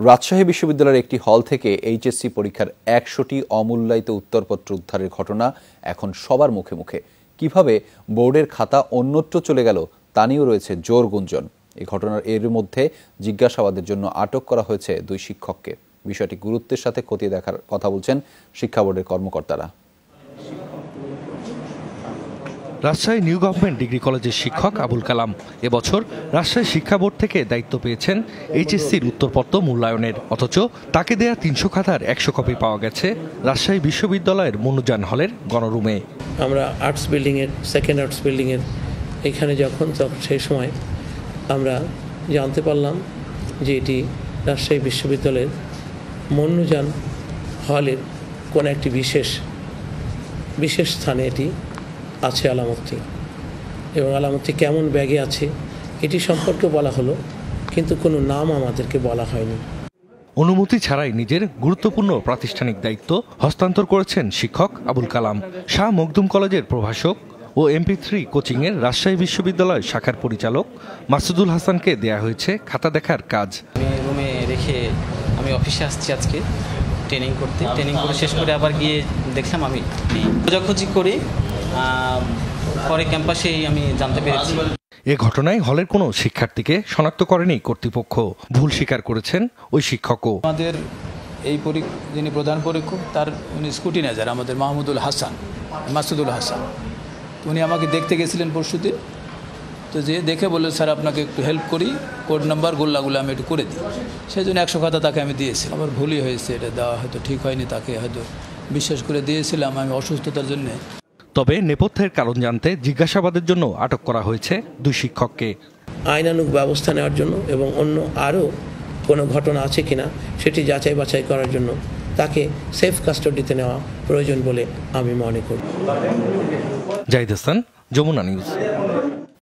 রাজশাহী বিশ্ববিদ্যালয়ের একটি হল থেকে এইচএসসি পরীক্ষার ১০০টি অমূল্যায়িত উত্তরপত্র উদ্ধারের ঘটনা এখন সবার মুখে মুখে। কিভাবে বোর্ডের খাতা অন্যত্র চলে গেল তা নিয়েও রয়েছে জোর গুঞ্জন। এই ঘটনার এর মধ্যে জিজ্ঞাসাবাদের জন্য আটক করা হয়েছে ২ শিক্ষককে। বিষয়টি গুরুত্বের সাথে খতিয়ে দেখার কথা বলছেন শিক্ষা বোর্ডের কর্মকর্তারা। রাজশাহী নিউ গভর্নমেন্ট ডিগ্রি কলেজের শিক্ষক আবুল কালাম এবছর রাজশাহী শিক্ষা বোর্ড থেকে দায়িত্ব পেয়েছেন এইচএসসির উত্তরপত্র মূল্যায়নের। অথচ তাকে দেয়া ৩০০ খাতার ১০০ কপি পাওয়া গেছে রাজশাহী বিশ্ববিদ্যালয়ের মনুজান হলের গণরুমে। আমরা আর্টস বিল্ডিংয়ের সেকেন্ড আর্টস বিল্ডিংয়ের এখানে যখন সেই সময় আমরা জানতে পারলাম যে এটি রাজশাহী বিশ্ববিদ্যালয়ের মনুজান হলের কোন একটি বিশেষ স্থানে এটি আছে আলামতটি, এবং আলামতটি কেমন ব্যাগে আছে এটি সম্পর্কে বলা হলো, কিন্তু কোনো নাম আমাদেরকে বলা হয়নি। অনুমতি ছাড়াই নিজের গুরুত্বপূর্ণ প্রাতিষ্ঠানিক দায়িত্ব হস্তান্তর করেছেন শিক্ষক আবুল কালাম। শাহ মখদুম কলেজের প্রভাষক ও MP3 কোচিংয়ের রাজশাহী বিশ্ববিদ্যালয় শাখার পরিচালক মাসুদুল হাসানকে দেয়া হয়েছে খাতা দেখার কাজ। আমি রুমে রেখে আমি অফিসে আসছি আজকে ট্রেনিং করে শেষ করে আবার গিয়ে দেখলাম আমি খোঁজাখুঁজি করি, পরে ক্যাম্পাসেই আমি জানতে পেরেছি। এ ঘটনায় হলের কোনো শিক্ষার্থীকে শনাক্ত করেনি কর্তৃপক্ষ। ভুল স্বীকার করেছেন ওই শিক্ষকও। আমাদের এই যিনি প্রধান পরীক্ষক তার উনি স্কুটিনাইজার আমাদের মাসুদুল হাসান, উনি আমাকে দেখতে গেছিলেন পরশুদিন। তো যে দেখে বললো, স্যার আপনাকে একটু হেল্প করি, কোড নাম্বার গোল্লাগুলো আমি একটু করে দিই। সেই জন্য ১০০ খাতা তাকে আমি দিয়েছি। আমার ভুলই হয়েছে, এটা দেওয়া হয়তো ঠিক হয়নি, তাকে হয়তো বিশ্বাস করে দিয়েছিলাম আমি অসুস্থতার জন্য। তবে নেপথ্যের কারণ জানতে জিজ্ঞাসাবাদের জন্য আটক করা হয়েছে ২ শিক্ষককে। আইনানুগ ব্যবস্থা নেওয়ার জন্য এবং অন্য আরও কোনো ঘটনা আছে কিনা সেটি যাচাই বাছাই করার জন্য তাকে সেফ কাস্টডিতে নেওয়া প্রয়োজন বলে আমি মনে করি। জাহিদ হাসান, যমুনা নিউজ।